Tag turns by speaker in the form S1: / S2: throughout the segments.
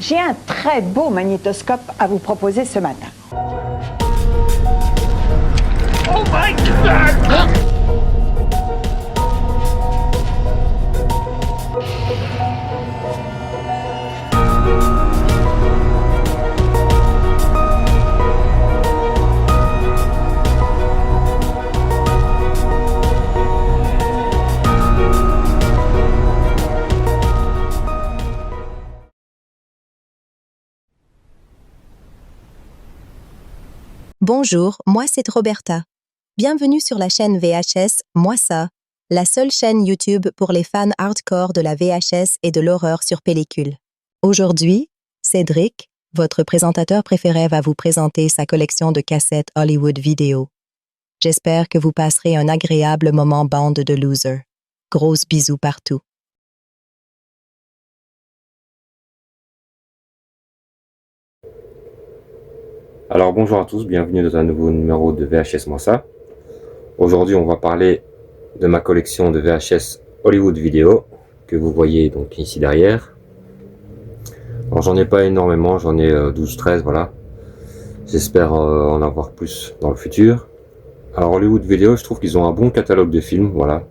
S1: J'ai un très beau magnétoscope à vous proposer ce matin.
S2: Oh my God!
S3: Bonjour, moi c'est Roberta. Bienvenue sur la chaîne VHS Moi ça, la seule chaîne YouTube pour les fans hardcore de la VHS et de l'horreur sur pellicule. Aujourd'hui, Cédric, votre présentateur préféré, va vous présenter sa collection de cassettes Hollywood vidéo. J'espère que vous passerez un agréable moment bande de losers. Gros bisous partout.
S4: Alors bonjour à tous, bienvenue dans un nouveau numéro de VHS Moi ça. Aujourd'hui on va parler de ma collection de VHS Hollywood vidéo que vous voyez donc ici derrière. Alors j'en ai pas énormément, j'en ai 12-13 voilà. J'espère en avoir plus dans le futur. Alors Hollywood vidéo, je trouve qu'ils ont un bon catalogue de films, voilà.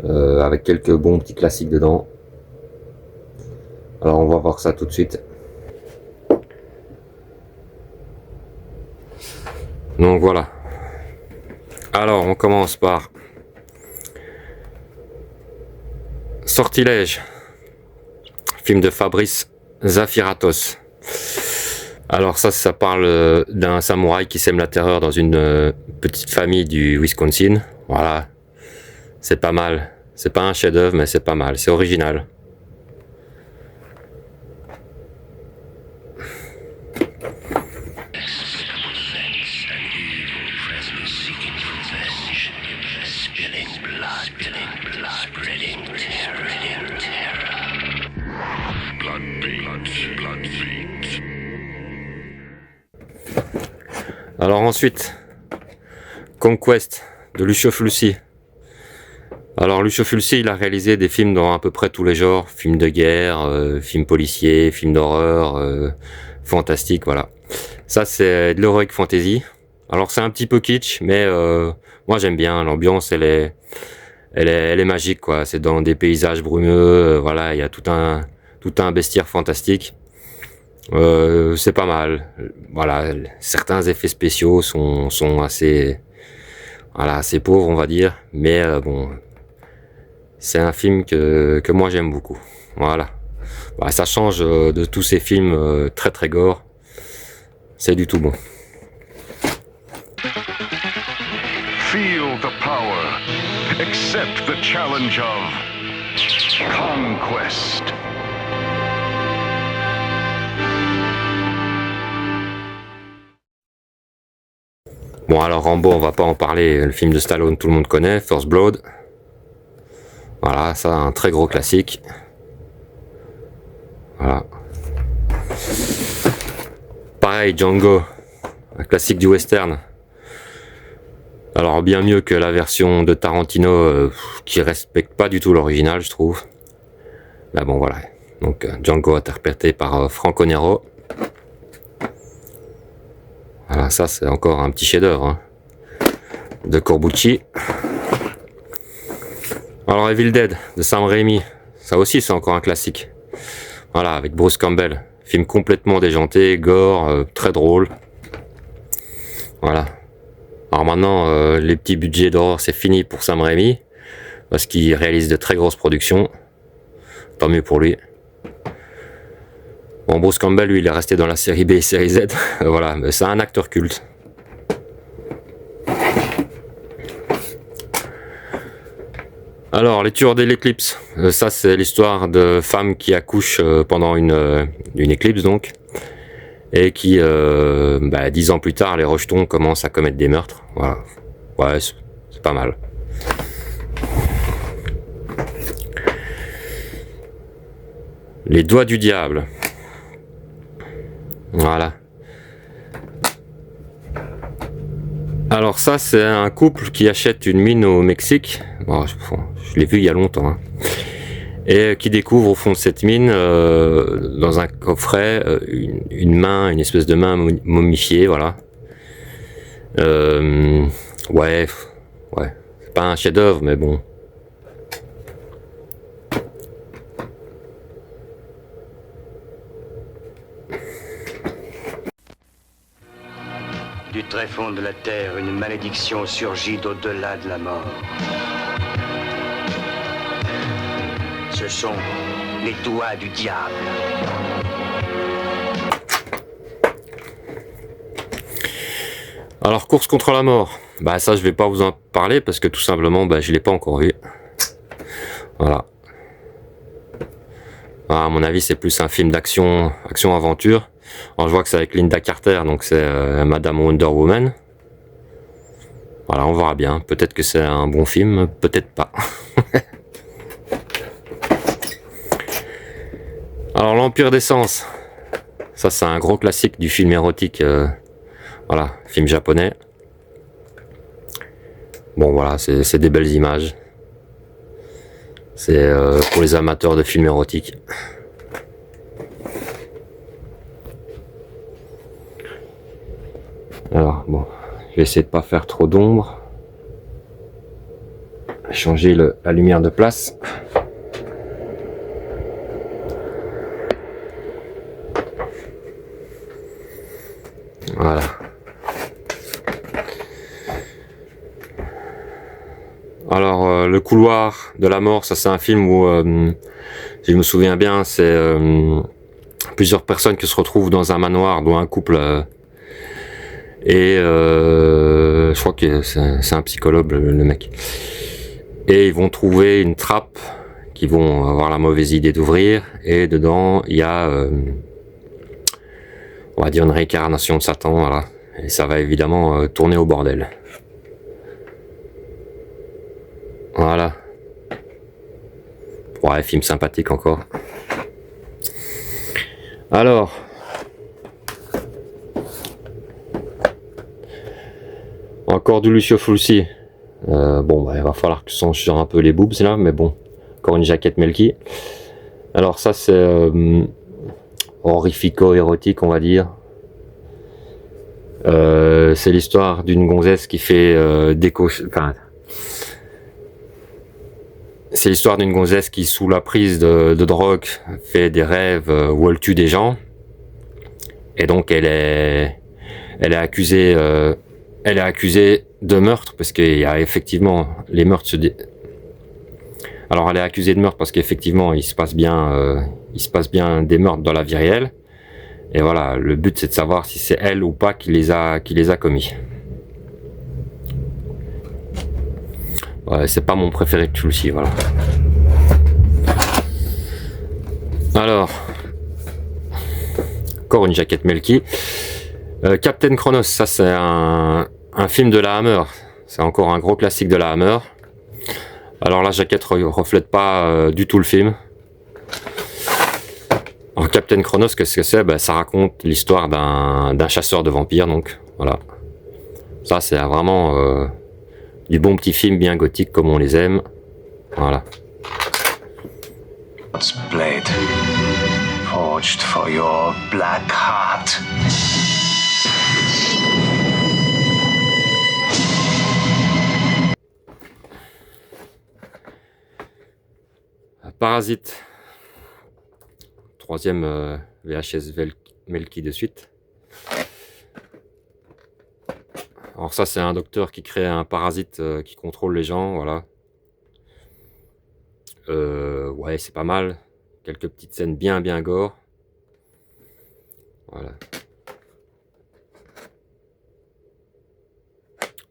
S4: Avec quelques bons petits classiques dedans. Alors on va voir ça tout de suite. Donc voilà. Alors on commence par Sortilège, film de Fabrice Zafiratos. Alors ça parle d'un samouraï qui sème la terreur dans une petite famille du Wisconsin. Voilà, c'est pas mal. C'est pas un chef-d'œuvre mais c'est pas mal, c'est original. Alors ensuite, Conquest de Lucio Fulci. Alors Lucio Fulci, il a réalisé des films dans à peu près tous les genres, films de guerre, films policiers, films d'horreur, fantastique, voilà. Ça c'est de l'heroic fantasy. Alors c'est un petit peu kitsch, mais moi j'aime bien. L'ambiance, elle est magique, quoi. C'est dans des paysages brumeux, voilà, il y a tout un bestiaire fantastique. C'est pas mal. Voilà, certains effets spéciaux sont assez, voilà, assez pauvres, on va dire, mais bon, c'est un film que moi j'aime beaucoup. Voilà, bah, ça change de tous ces films très très gore. C'est du tout bon.
S2: Feel the power. Accept the challenge of Conquest.
S4: Bon alors Rambo, on va pas en parler, le film de Stallone tout le monde connaît, First Blood. Voilà, ça un très gros classique. Voilà. Pareil, Django, un classique du western. Alors bien mieux que la version de Tarantino qui respecte pas du tout l'original, je trouve. Là bon voilà, donc Django interprété par Franco Nero. Voilà, ça c'est encore un petit chef-d'œuvre hein, de Corbucci. Alors Evil Dead de Sam Raimi, ça aussi c'est encore un classique. Voilà, avec Bruce Campbell, film complètement déjanté, gore, très drôle. Voilà. Alors maintenant, les petits budgets d'horreur c'est fini pour Sam Raimi parce qu'il réalise de très grosses productions. Tant mieux pour lui. Bon, Bruce Campbell, lui, il est resté dans la série B et série Z. Voilà, mais c'est un acteur culte. Alors, les tueurs de l'éclipse. Ça, c'est l'histoire de femmes qui accouchent pendant une éclipse, donc. Et qui, 10 ans plus tard, les rejetons commencent à commettre des meurtres. Voilà. Ouais, c'est pas mal. Les doigts du diable. Voilà. Alors ça, c'est un couple qui achète une mine au Mexique. Bon, je l'ai vu il y a longtemps. Hein. et qui découvre au fond de cette mine, dans un coffret, une main, une espèce de main momifiée, voilà. Ouais, c'est pas un chef-d'œuvre, mais bon.
S5: Du tréfonds de la terre, une malédiction surgit d'au-delà de la mort. Ce sont les doigts du diable.
S4: Alors, course contre la mort. Bah ça, je vais pas vous en parler parce que tout simplement, bah, je l'ai pas encore vu. Voilà. À mon avis, c'est plus un film d'action, action-aventure. Alors, je vois que c'est avec Linda Carter, donc c'est Madame Wonder Woman. Voilà, on verra bien. Peut-être que c'est un bon film, peut-être pas. Alors, l'Empire des Sens. Ça, c'est un gros classique du film érotique. Voilà, film japonais. Bon, voilà, c'est des belles images. C'est pour les amateurs de films érotiques. Alors, bon, je vais essayer de pas faire trop d'ombre. Changer la lumière de place. Voilà. Alors, Le couloir de la mort, ça c'est un film où, si je me souviens bien, c'est plusieurs personnes qui se retrouvent dans un manoir, dont un couple, et je crois que c'est un psychologue, le mec. Et ils vont trouver une trappe qu'ils vont avoir la mauvaise idée d'ouvrir, et dedans il y a, on va dire, une réincarnation de Satan, voilà. Et ça va évidemment tourner au bordel. Voilà. Ouais, film sympathique encore. Alors. Encore du Lucio Fulci. Bon, bah, il va falloir que je change un peu les boobs là, mais bon. Encore une jaquette Melky. Alors ça c'est horrifico-érotique, on va dire. C'est l'histoire d'une gonzesse qui fait c'est l'histoire d'une gonzesse qui, sous la prise de drogue, fait des rêves où elle tue des gens. Et donc elle est accusée de meurtre, parce qu'il y a effectivement les meurtres Alors elle est accusée de meurtre parce qu'effectivement il se passe bien des meurtres dans la vie réelle. Et voilà, le but c'est de savoir si c'est elle ou pas qui les a commis. Ouais, c'est pas mon préféré de Fulci, voilà. Alors, encore une jaquette Melky. Captain Kronos, ça c'est un film de la Hammer. C'est encore un gros classique de la Hammer. Alors la jaquette reflète pas du tout le film. Alors Captain Kronos, qu'est-ce que c'est? Ben, ça raconte l'histoire d'un chasseur de vampires, donc voilà. Ça c'est vraiment du bon petit film bien gothique comme on les aime. Voilà.
S5: Blade, forged for your black heart.
S4: Parasite. Troisième VHS Melky de suite. Alors ça c'est un docteur qui crée un parasite qui contrôle les gens, voilà. Ouais, c'est pas mal. Quelques petites scènes bien gore. Voilà.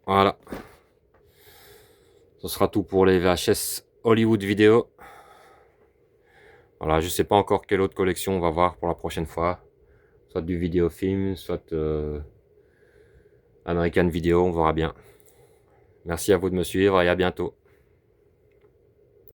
S4: Voilà. Ce sera tout pour les VHS Hollywood Video. Voilà, je sais pas encore quelle autre collection on va voir pour la prochaine fois. Soit du vidéofilm, soit American Video, on verra bien. Merci à vous de me suivre et à bientôt.